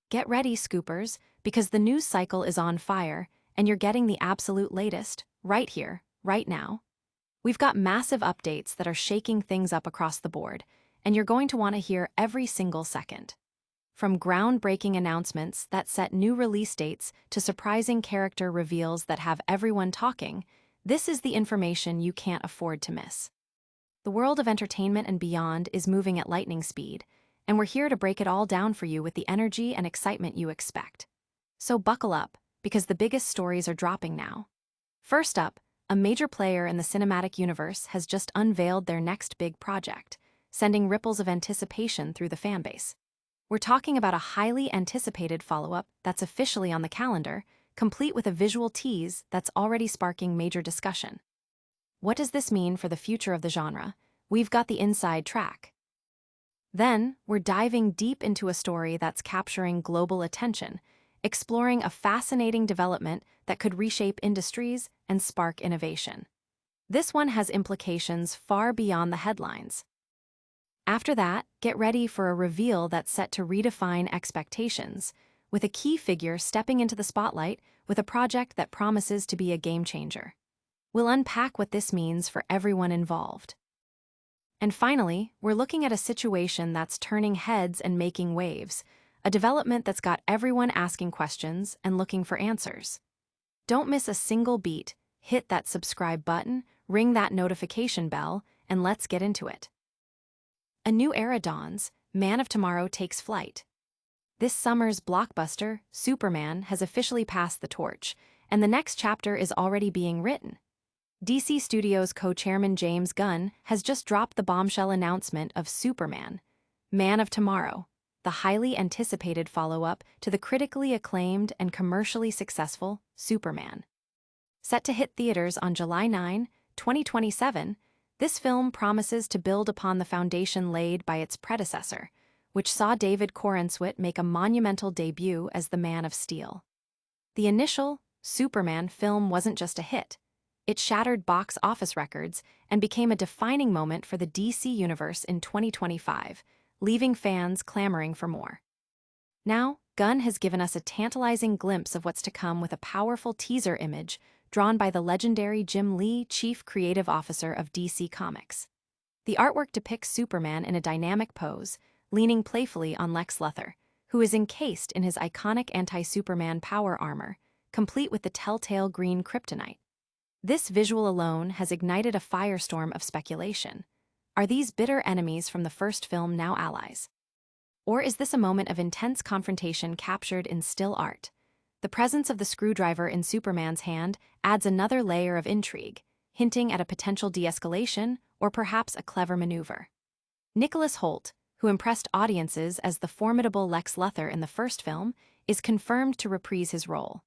Get ready, scoopers, because the news cycle is on fire, and you're getting the absolute latest, right here, right now. We've got massive updates that are shaking things up across the board, and you're going to want to hear every single second. From groundbreaking announcements that set new release dates to surprising character reveals that have everyone talking, this is the information you can't afford to miss. The world of entertainment and beyond is moving at lightning speed, and we're here to break it all down for you with the energy and excitement you expect. So buckle up, because the biggest stories are dropping now. First up, a major player in the cinematic universe has just unveiled their next big project, sending ripples of anticipation through the fanbase. We're talking about a highly anticipated follow-up that's officially on the calendar, complete with a visual tease that's already sparking major discussion. What does this mean for the future of the genre? We've got the inside track. Then, we're diving deep into a story that's capturing global attention, exploring a fascinating development that could reshape industries and spark innovation. This one has implications far beyond the headlines. After that, get ready for a reveal that's set to redefine expectations, with a key figure stepping into the spotlight with a project that promises to be a game changer. We'll unpack what this means for everyone involved. And finally, we're looking at a situation that's turning heads and making waves, a development that's got everyone asking questions and looking for answers. Don't miss a single beat, hit that subscribe button, ring that notification bell, and let's get into it. A new era dawns, Man of Tomorrow takes flight. This summer's blockbuster, Superman, has officially passed the torch, and the next chapter is already being written. DC Studios co-chairman James Gunn has just dropped the bombshell announcement of Superman, Man of Tomorrow, the highly anticipated follow-up to the critically acclaimed and commercially successful Superman. Set to hit theaters on July 9, 2027, this film promises to build upon the foundation laid by its predecessor, which saw David Corenswet make a monumental debut as the Man of Steel. The initial Superman film wasn't just a hit. It shattered box office records and became a defining moment for the DC universe in 2025, leaving fans clamoring for more. Now, Gunn has given us a tantalizing glimpse of what's to come with a powerful teaser image drawn by the legendary Jim Lee, chief creative officer of DC Comics. The artwork depicts Superman in a dynamic pose, leaning playfully on Lex Luthor, who is encased in his iconic anti-Superman power armor, complete with the telltale green kryptonite. This visual alone has ignited a firestorm of speculation. Are these bitter enemies from the first film now allies? Or is this a moment of intense confrontation captured in still art? The presence of the screwdriver in Superman's hand adds another layer of intrigue, hinting at a potential de-escalation or perhaps a clever maneuver. Nicholas Hoult, who impressed audiences as the formidable Lex Luthor in the first film, is confirmed to reprise his role.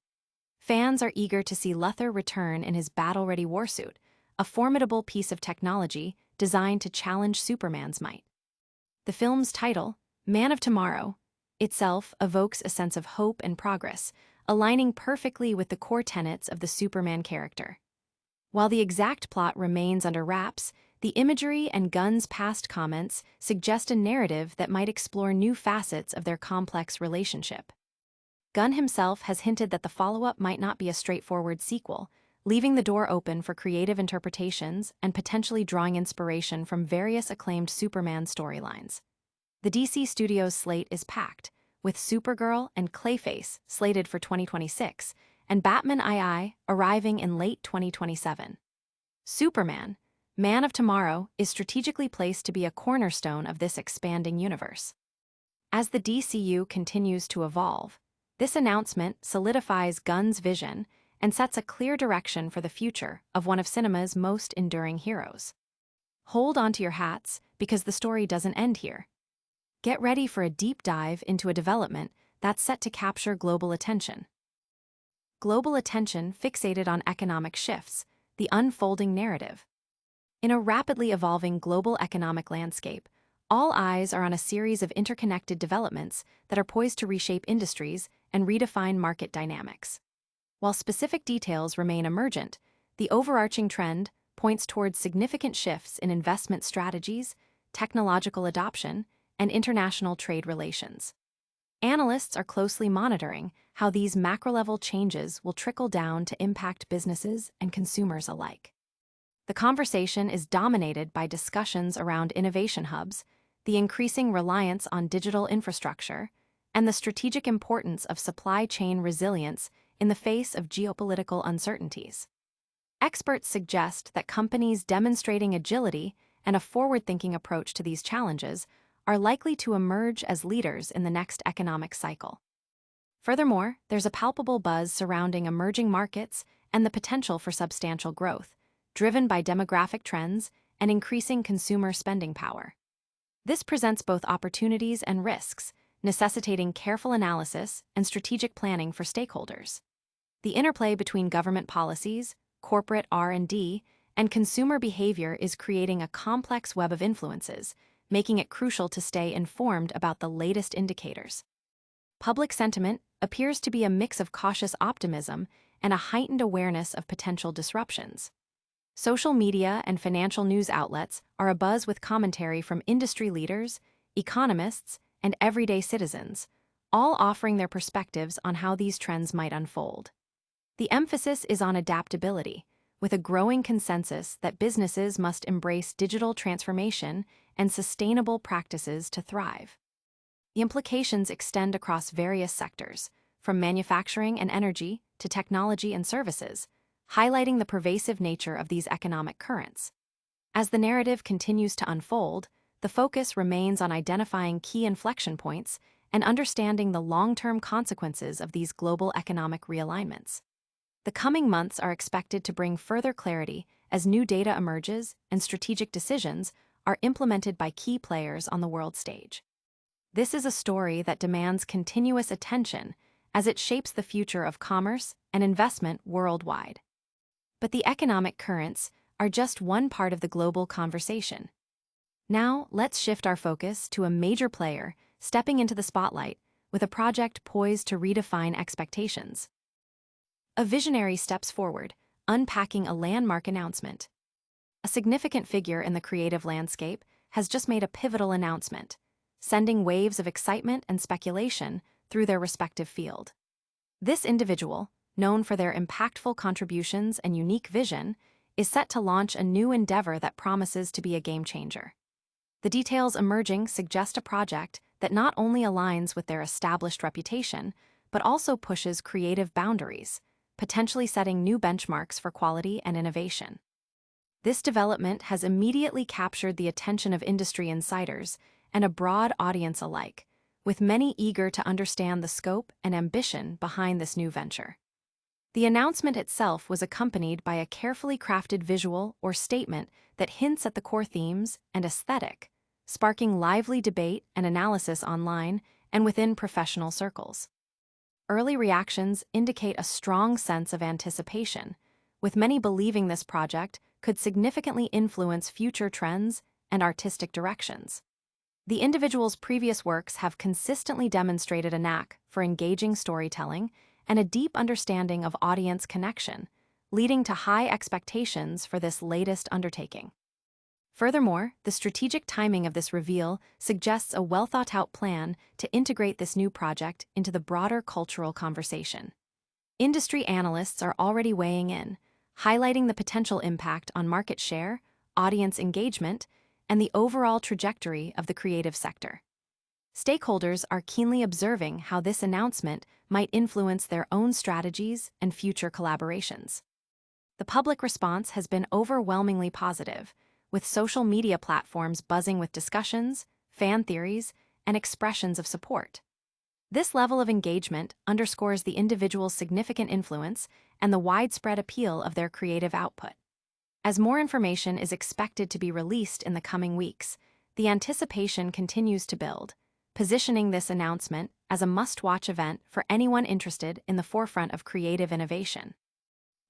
Fans are eager to see Luthor return in his battle-ready warsuit, a formidable piece of technology designed to challenge Superman's might. The film's title, Man of Tomorrow, itself evokes a sense of hope and progress, aligning perfectly with the core tenets of the Superman character. While the exact plot remains under wraps, the imagery and Gunn's past comments suggest a narrative that might explore new facets of their complex relationship. Gunn himself has hinted that the follow-up might not be a straightforward sequel, leaving the door open for creative interpretations and potentially drawing inspiration from various acclaimed Superman storylines. The DC Studios slate is packed, with Supergirl and Clayface slated for 2026, and Batman II arriving in late 2027. Superman, Man of Tomorrow, is strategically placed to be a cornerstone of this expanding universe. As the DCU continues to evolve, this announcement solidifies Gunn's vision and sets a clear direction for the future of one of cinema's most enduring heroes. Hold onto your hats, because the story doesn't end here. Get ready for a deep dive into a development that's set to capture global attention. Global attention fixated on economic shifts, the unfolding narrative. In a rapidly evolving global economic landscape, all eyes are on a series of interconnected developments that are poised to reshape industries and redefine market dynamics. While specific details remain emergent, the overarching trend points towards significant shifts in investment strategies, technological adoption, and international trade relations. Analysts are closely monitoring how these macro-level changes will trickle down to impact businesses and consumers alike. The conversation is dominated by discussions around innovation hubs, the increasing reliance on digital infrastructure, and the strategic importance of supply chain resilience in the face of geopolitical uncertainties. Experts suggest that companies demonstrating agility and a forward-thinking approach to these challenges are likely to emerge as leaders in the next economic cycle. Furthermore, there's a palpable buzz surrounding emerging markets and the potential for substantial growth, driven by demographic trends and increasing consumer spending power. This presents both opportunities and risks, necessitating careful analysis and strategic planning for stakeholders. The interplay between government policies, corporate R&D, and consumer behavior is creating a complex web of influences, making it crucial to stay informed about the latest indicators. Public sentiment appears to be a mix of cautious optimism and a heightened awareness of potential disruptions. Social media and financial news outlets are abuzz with commentary from industry leaders, economists, and everyday citizens, all offering their perspectives on how these trends might unfold. The emphasis is on adaptability, with a growing consensus that businesses must embrace digital transformation and sustainable practices to thrive. The implications extend across various sectors, from manufacturing and energy to technology and services, highlighting the pervasive nature of these economic currents. As the narrative continues to unfold, the focus remains on identifying key inflection points and understanding the long-term consequences of these global economic realignments. The coming months are expected to bring further clarity as new data emerges and strategic decisions are implemented by key players on the world stage. This is a story that demands continuous attention as it shapes the future of commerce and investment worldwide. But the economic currents are just one part of the global conversation. Now, let's shift our focus to a major player stepping into the spotlight with a project poised to redefine expectations. A visionary steps forward, unpacking a landmark announcement. A significant figure in the creative landscape has just made a pivotal announcement, sending waves of excitement and speculation through their respective field. This individual, known for their impactful contributions and unique vision, is set to launch a new endeavor that promises to be a game-changer. The details emerging suggest a project that not only aligns with their established reputation, but also pushes creative boundaries, potentially setting new benchmarks for quality and innovation. This development has immediately captured the attention of industry insiders and a broad audience alike, with many eager to understand the scope and ambition behind this new venture. The announcement itself was accompanied by a carefully crafted visual or statement that hints at the core themes and aesthetic, sparking lively debate and analysis online and within professional circles. Early reactions indicate a strong sense of anticipation, with many believing this project could significantly influence future trends and artistic directions. The individual's previous works have consistently demonstrated a knack for engaging storytelling and a deep understanding of audience connection, leading to high expectations for this latest undertaking. Furthermore, the strategic timing of this reveal suggests a well-thought-out plan to integrate this new project into the broader cultural conversation. Industry analysts are already weighing in, highlighting the potential impact on market share, audience engagement, and the overall trajectory of the creative sector. Stakeholders are keenly observing how this announcement might influence their own strategies and future collaborations. The public response has been overwhelmingly positive, with social media platforms buzzing with discussions, fan theories, and expressions of support. This level of engagement underscores the individual's significant influence and the widespread appeal of their creative output. As more information is expected to be released in the coming weeks, the anticipation continues to build, positioning this announcement as a must-watch event for anyone interested in the forefront of creative innovation.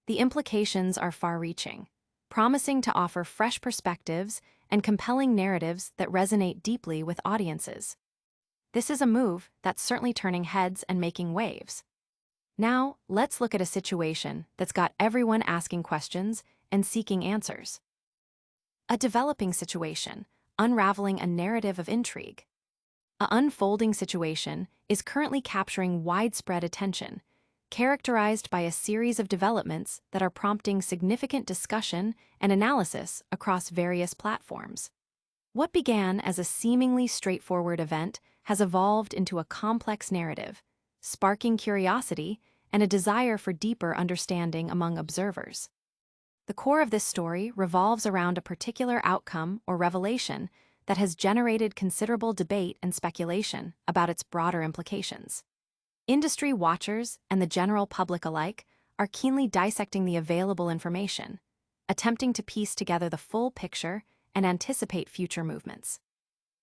The implications are far-reaching, promising to offer fresh perspectives and compelling narratives that resonate deeply with audiences. This is a move that's certainly turning heads and making waves. Now, let's look at a situation that's got everyone asking questions and seeking answers. A developing situation, unraveling a narrative of intrigue. A unfolding situation is currently capturing widespread attention, characterized by a series of developments that are prompting significant discussion and analysis across various platforms. What began as a seemingly straightforward event has evolved into a complex narrative, sparking curiosity and a desire for deeper understanding among observers. The core of this story revolves around a particular outcome or revelation that has generated considerable debate and speculation about its broader implications. Industry watchers and the general public alike are keenly dissecting the available information, attempting to piece together the full picture and anticipate future movements.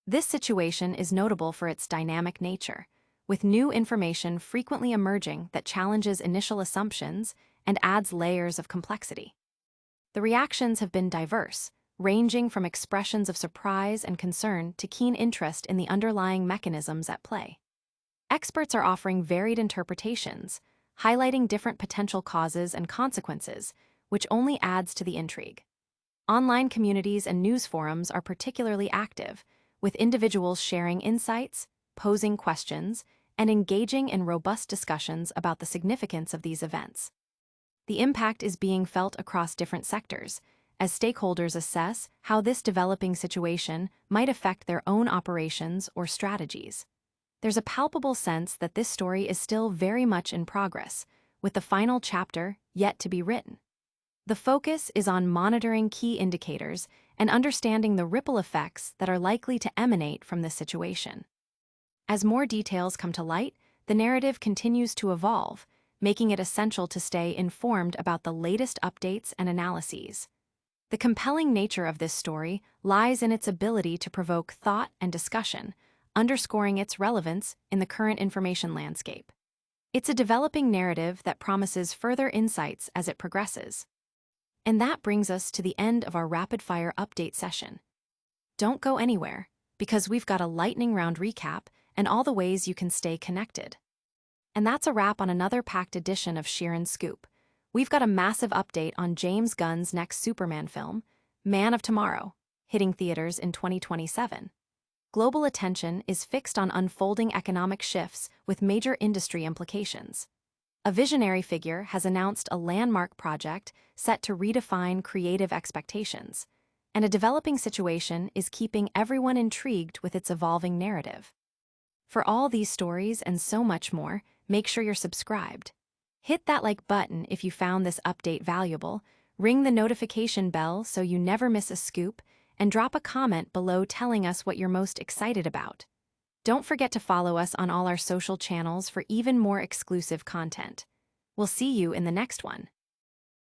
This situation is notable for its dynamic nature, with new information frequently emerging that challenges initial assumptions and adds layers of complexity. The reactions have been diverse, ranging from expressions of surprise and concern to keen interest in the underlying mechanisms at play. Experts are offering varied interpretations, highlighting different potential causes and consequences, which only adds to the intrigue. Online communities and news forums are particularly active, with individuals sharing insights, posing questions, and engaging in robust discussions about the significance of these events. The impact is being felt across different sectors, as stakeholders assess how this developing situation might affect their own operations or strategies. There's a palpable sense that this story is still very much in progress, with the final chapter yet to be written. The focus is on monitoring key indicators and understanding the ripple effects that are likely to emanate from this situation. As more details come to light, the narrative continues to evolve, making it essential to stay informed about the latest updates and analyses. The compelling nature of this story lies in its ability to provoke thought and discussion, underscoring its relevance in the current information landscape. It's a developing narrative that promises further insights as it progresses. And that brings us to the end of our rapid-fire update session. Don't go anywhere, because we've got a lightning round recap and all the ways you can stay connected. And that's a wrap on another packed edition of Sheeran Scoop. We've got a massive update on James Gunn's next Superman film, Man of Tomorrow, hitting theaters in 2027. Global attention is fixed on unfolding economic shifts with major industry implications. A visionary figure has announced a landmark project set to redefine creative expectations, and a developing situation is keeping everyone intrigued with its evolving narrative. For all these stories and so much more, make sure you're subscribed. Hit that like button if you found this update valuable, ring the notification bell so you never miss a scoop, and drop a comment below telling us what you're most excited about. Don't forget to follow us on all our social channels for even more exclusive content. We'll see you in the next one.